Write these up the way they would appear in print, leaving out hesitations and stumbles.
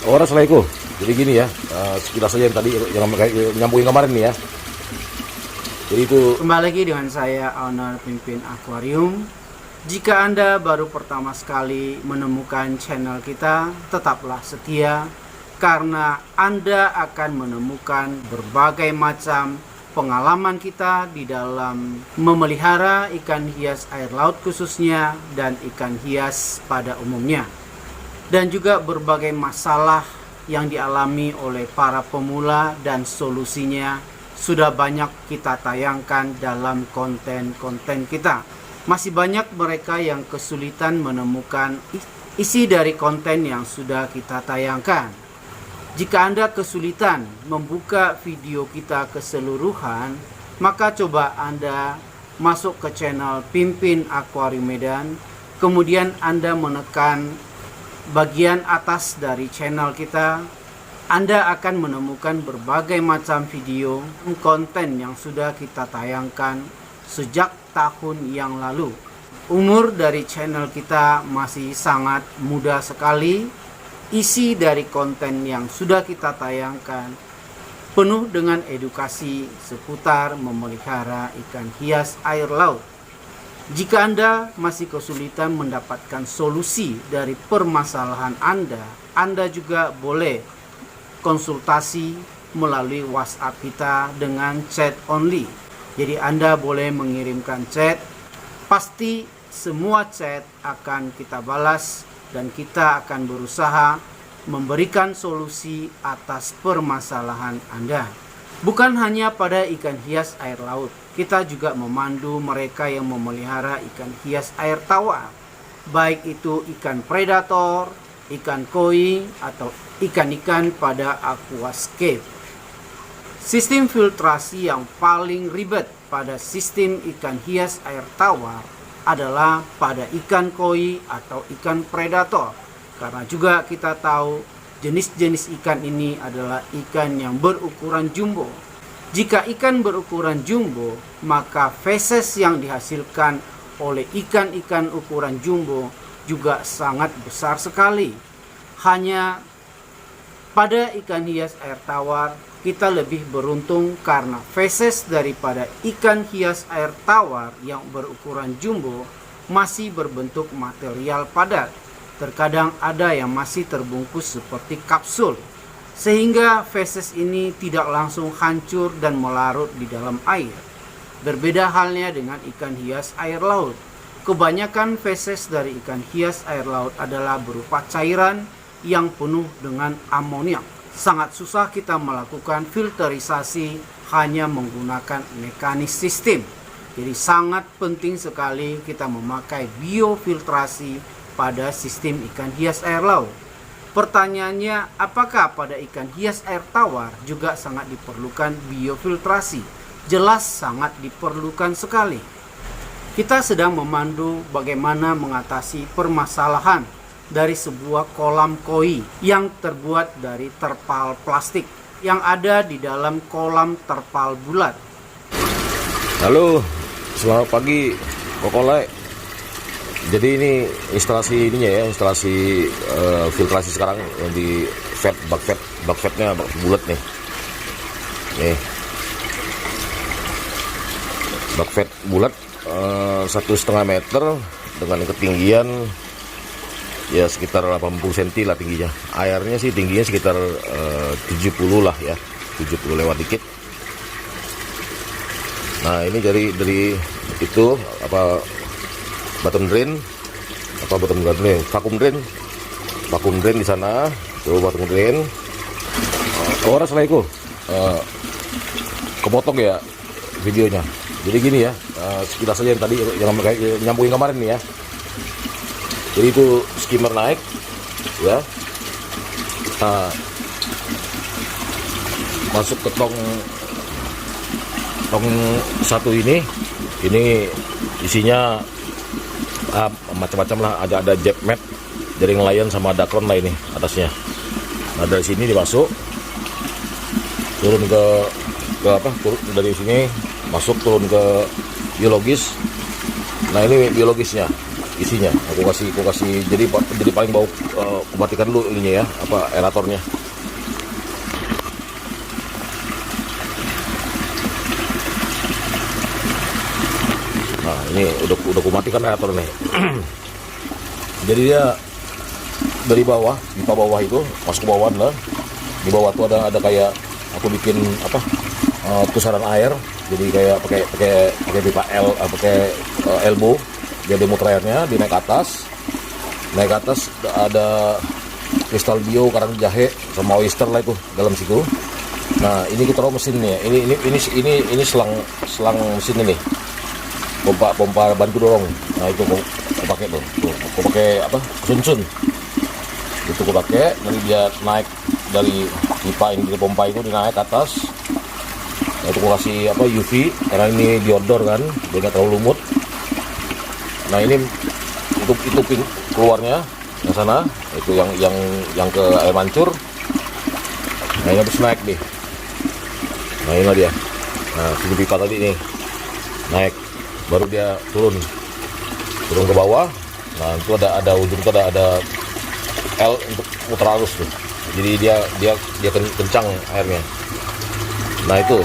Orang Assalamualaikum. Jadi gini ya, sekilas saja yang tadi yang nyambungin kemarin nih ya. Jadi itu Kembali lagi dengan saya, owner Pimpin Aquarium. Jika Anda baru pertama sekali menemukan channel kita, tetaplah setia karena Anda akan menemukan berbagai macam pengalaman kita di dalam memelihara ikan hias air laut khususnya dan ikan hias pada umumnya. Dan juga berbagai masalah yang dialami oleh para pemula dan solusinya sudah banyak kita tayangkan dalam konten-konten kita. Masih banyak mereka yang kesulitan menemukan isi dari konten yang sudah kita tayangkan. Jika Anda kesulitan membuka video kita keseluruhan, maka coba Anda masuk ke channel Pimpin Aquarium Medan, kemudian Anda menekan bagian atas dari channel kita. Anda akan menemukan berbagai macam video konten yang sudah kita tayangkan sejak tahun yang lalu. Umur dari channel kita masih sangat muda sekali. Isi dari konten yang sudah kita tayangkan penuh dengan edukasi seputar memelihara ikan hias air laut. Jika Anda masih kesulitan mendapatkan solusi dari permasalahan Anda juga boleh konsultasi melalui WhatsApp kita dengan chat only. Jadi Anda boleh mengirimkan chat, pasti semua chat akan kita balas dan kita akan berusaha memberikan solusi atas permasalahan Anda. Bukan hanya pada ikan hias air laut, kita juga memandu mereka yang memelihara ikan hias air tawar, baik itu ikan predator, ikan koi, atau ikan-ikan pada aquascape. Sistem filtrasi yang paling ribet pada sistem ikan hias air tawar adalah pada ikan koi atau ikan predator. Karena juga kita tahu jenis-jenis ikan ini adalah ikan yang berukuran jumbo. Jika ikan berukuran jumbo, maka feses yang dihasilkan oleh ikan-ikan ukuran jumbo juga sangat besar sekali. Hanya pada ikan hias air tawar kita lebih beruntung karena feses daripada ikan hias air tawar yang berukuran jumbo masih berbentuk material padat. Terkadang ada yang masih terbungkus seperti kapsul, sehingga feses ini tidak langsung hancur dan melarut di dalam air. Berbeda halnya dengan ikan hias air laut. Kebanyakan feses dari ikan hias air laut adalah berupa cairan yang penuh dengan amoniak. Sangat susah kita melakukan filterisasi hanya menggunakan mekanis sistem. Jadi sangat penting sekali kita memakai biofiltrasi pada sistem ikan hias air laut. Pertanyaannya, apakah pada ikan hias air tawar juga sangat diperlukan biofiltrasi? Jelas sangat diperlukan sekali. Kita sedang memandu bagaimana mengatasi permasalahan dari sebuah kolam koi yang terbuat dari terpal plastik yang ada di dalam kolam terpal bulat. halo, selamat pagi Kokolai. Jadi ini instalasi ininya ya, instalasi filtrasi sekarang yang di bakvetnya bulat nih. Nih. Bakvet bulat 1,5 meter dengan ketinggian ya sekitar 80 cm lah tingginya. Airnya sih tingginya sekitar 70 lah ya, 70 lewat dikit. Nah ini dari itu apa bottom drain vacuum drain di sana tuh bottom drain. Orang Assalamualaikum, kepotong ya videonya. Jadi gini ya, sekilas saja yang tadi yang nyambungin kemarin nih ya. Jadi itu skimmer naik ya, masuk ke tong satu ini isinya macam-macam lah, ada jet mat, jaring layan sama dakron lah ini atasnya. Nah dari sini dimasuk turun ke turun dari sini masuk turun ke biologis. Nah ini biologisnya isinya. Aku kasih jadi paling bau, aku matikan dulu ininya ya, aeratornya. Nah, ini udah aku matikan aerator nih. Jadi dia dari bawah, pipa bawah itu masuk ke bawah lah. Di bawah tuh ada kayak aku bikin pusaran air. Jadi kayak pakai pipa pakai elbow. Dia muter airnya, dia naik ke atas. Naik ke atas ada kristal bio, karang jahe sama oyster lah itu dalam situ. Nah, ini kita taruh mesinnya. Ini selang mesin ini. Pompa bantu dorong. Nah, itu aku pakai tuh. Aku pakai sun. Itu aku pakai, nanti dia naik dari pipa ini, dari pompa itu dia naik ke atas. Nah, itu aku kasih UV karena ini diodor kan, dia nggak terlalu lumut. Nah, ini itu pink keluarnya yang sana, itu yang ke air mancur. Nah, ini habis naik nih. Nah, ini dia. Nah, sini pipa tadi nih naik, baru dia turun ke bawah. Nah, itu ada ujung itu ada L untuk muter arus tuh. Jadi dia kencang airnya. Nah, itu.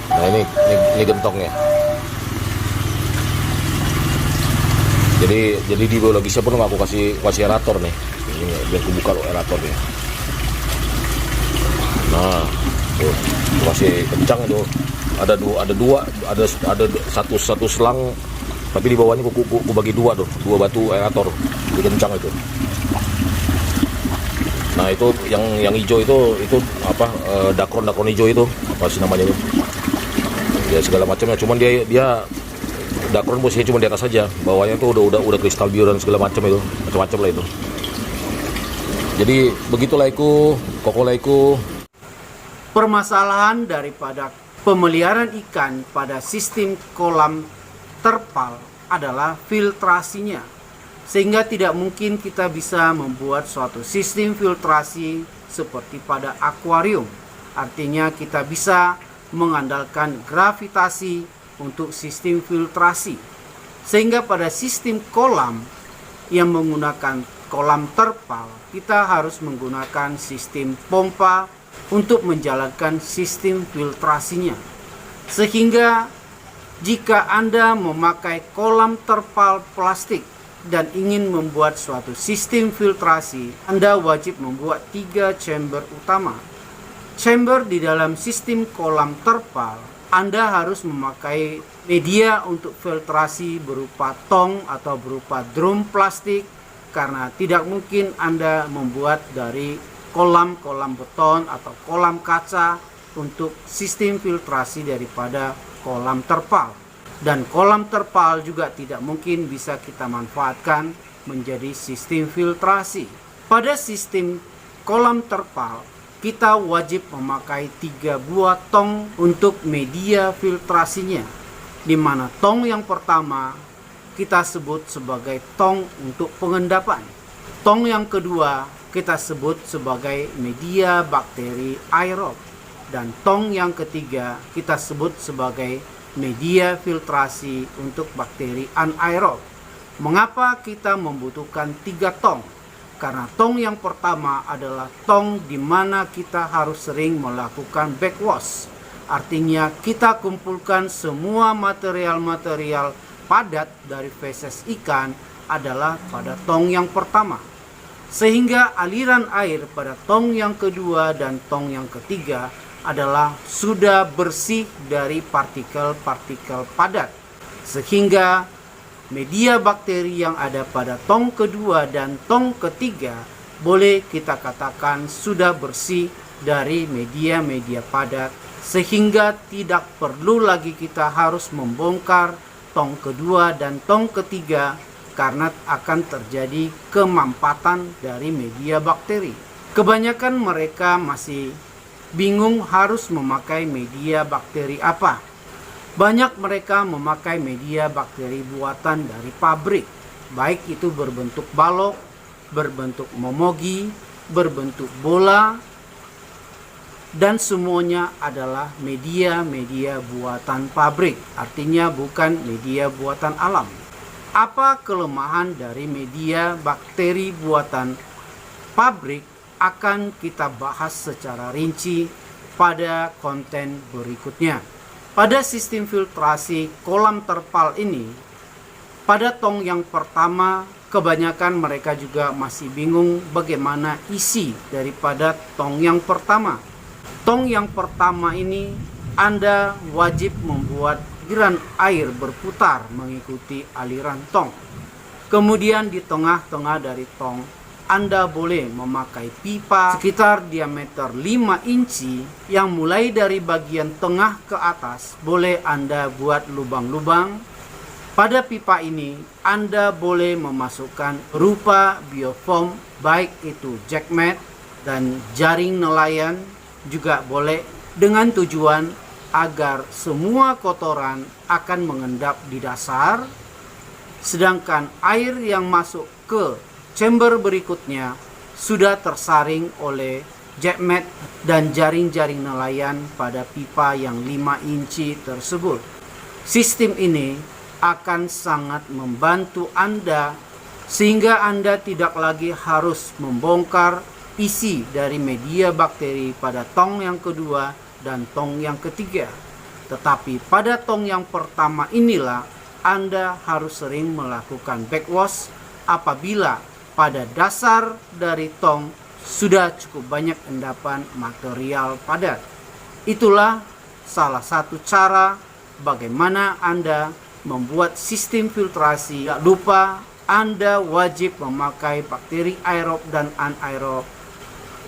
Nah, ini gentongnya. Jadi di biologisnya pun aku kasih aerator nih. Ini biar aku buka aeratornya. Nah, tuh aku kasih kencang itu. Ada satu selang, tapi di bawahnya aku bagi dua batu aerator, jadi kencang itu. Nah, itu yang hijau itu dakron hijau itu apa sih namanya itu? Ya segala macamnya, cuman dia dakron posisinya cuma di atas saja, bawahnya itu udah kristal bio dan segala macam itu, macam-macam lah itu. Jadi begitulah kokolaiku. Permasalahan daripada pemeliharaan ikan pada sistem kolam terpal adalah filtrasinya, sehingga tidak mungkin kita bisa membuat suatu sistem filtrasi seperti pada akuarium. Artinya kita bisa mengandalkan gravitasi untuk sistem filtrasi, sehingga pada sistem kolam yang menggunakan kolam terpal kita harus menggunakan sistem pompa untuk menjalankan sistem filtrasinya. Sehingga jika Anda memakai kolam terpal plastik dan ingin membuat suatu sistem filtrasi, Anda wajib membuat 3 chamber utama. Chamber di dalam sistem kolam terpal, Anda harus memakai media untuk filtrasi berupa tong atau berupa drum plastik, karena tidak mungkin Anda membuat dari kolam beton atau kolam kaca untuk sistem filtrasi daripada kolam terpal. Dan kolam terpal juga tidak mungkin bisa kita manfaatkan menjadi sistem filtrasi. Pada sistem kolam terpal, kita wajib memakai 3 buah tong untuk media filtrasinya, di mana tong yang pertama kita sebut sebagai tong untuk pengendapan. Tong yang kedua kita sebut sebagai media bakteri aerob, dan tong yang ketiga kita sebut sebagai media filtrasi untuk bakteri anaerob. Mengapa kita membutuhkan 3 tong? Karena tong yang pertama adalah tong di mana kita harus sering melakukan backwash. Artinya kita kumpulkan semua material-material padat dari feses ikan adalah pada tong yang pertama. Sehingga aliran air pada tong yang kedua dan tong yang ketiga adalah sudah bersih dari partikel-partikel padat. Sehingga media bakteri yang ada pada tong kedua dan tong ketiga boleh kita katakan sudah bersih dari media-media padat, sehingga tidak perlu lagi kita harus membongkar tong kedua dan tong ketiga karena akan terjadi kemampatan dari media bakteri. Kebanyakan mereka masih bingung harus memakai media bakteri apa. Banyak mereka memakai media bakteri buatan dari pabrik, baik itu berbentuk balok, berbentuk momogi, berbentuk bola, dan semuanya adalah media-media buatan pabrik, artinya bukan media buatan alam. Apa kelemahan dari media bakteri buatan pabrik akan kita bahas secara rinci pada konten berikutnya. Pada sistem filtrasi kolam terpal ini, pada tong yang pertama, kebanyakan mereka juga masih bingung bagaimana isi daripada tong yang pertama. Tong yang pertama ini, Anda wajib membuat aliran air berputar mengikuti aliran tong. Kemudian di tengah-tengah dari tong, Anda boleh memakai pipa sekitar diameter 5 inci yang mulai dari bagian tengah ke atas boleh Anda buat lubang-lubang. Pada pipa ini, Anda boleh memasukkan rupa biofoam, baik itu jackmat dan jaring nelayan juga boleh, dengan tujuan agar semua kotoran akan mengendap di dasar, sedangkan air yang masuk ke chamber berikutnya sudah tersaring oleh jackmat dan jaring-jaring nelayan pada pipa yang 5 inci tersebut. Sistem ini akan sangat membantu Anda sehingga Anda tidak lagi harus membongkar isi dari media bakteri pada tong yang kedua dan tong yang ketiga. Tetapi pada tong yang pertama inilah Anda harus sering melakukan backwash apabila pada dasar dari tong sudah cukup banyak endapan material padat. Itulah salah satu cara bagaimana Anda membuat sistem filtrasi. Tidak lupa Anda wajib memakai bakteri aerob dan anaerob.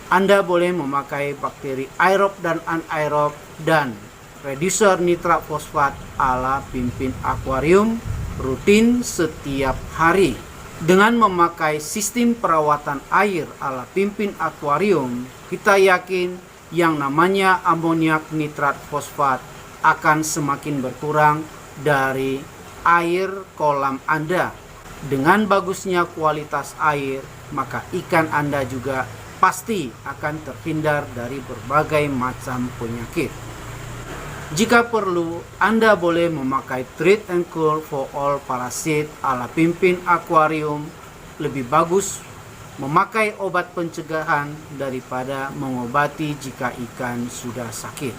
Anda boleh memakai bakteri aerob dan anaerob dan reducer nitrat fosfat ala Pimpin Aquarium rutin setiap hari. Dengan memakai sistem perawatan air ala Pimpin Aquarium, kita yakin yang namanya amoniak nitrat fosfat akan semakin berkurang dari air kolam Anda. Dengan bagusnya kualitas air, maka ikan Anda juga pasti akan terhindar dari berbagai macam penyakit. Jika perlu, Anda boleh memakai treat and cure for all parasit ala Pimpin Aquarium. Lebih bagus memakai obat pencegahan daripada mengobati jika ikan sudah sakit.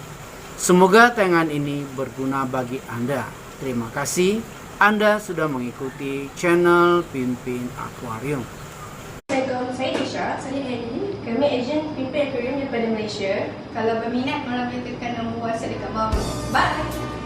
Semoga tayangan ini berguna bagi Anda. Terima kasih Anda sudah mengikuti channel Pimpin Aquarium. Assalamualaikum, saya Tisha, saya Annie. Kami ejen Pimpin Aquarium daripada Malaysia. Kalau berminat, malam ini tekan nombor WhatsApp dekat bawah. Bye!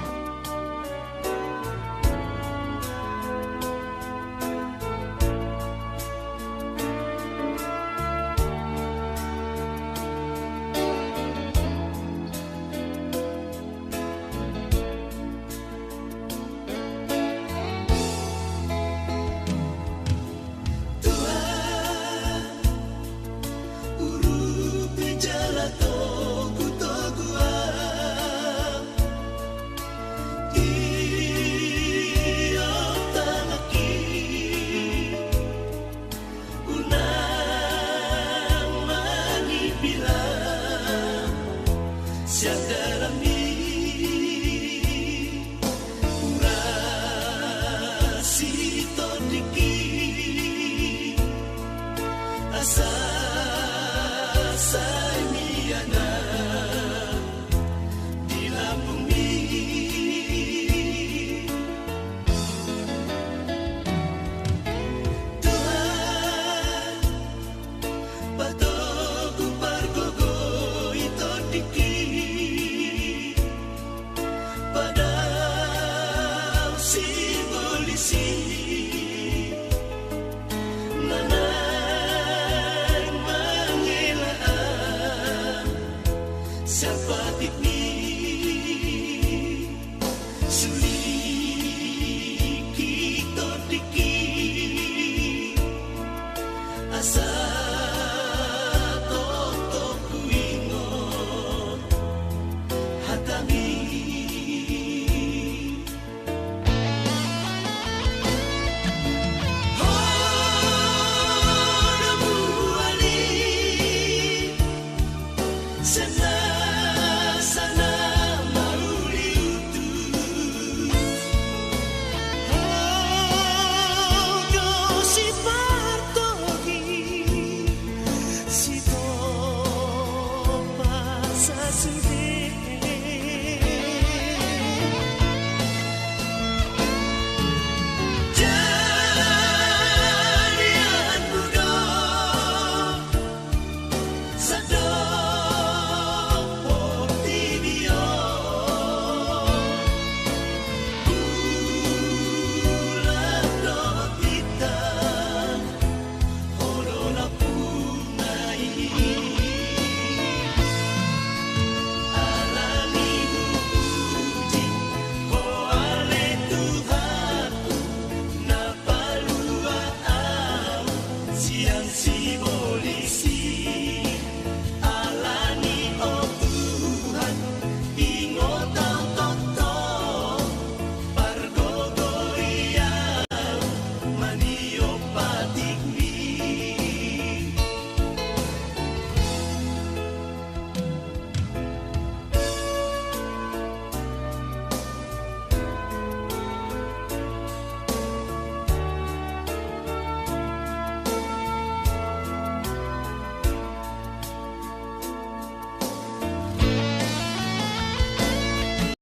Asa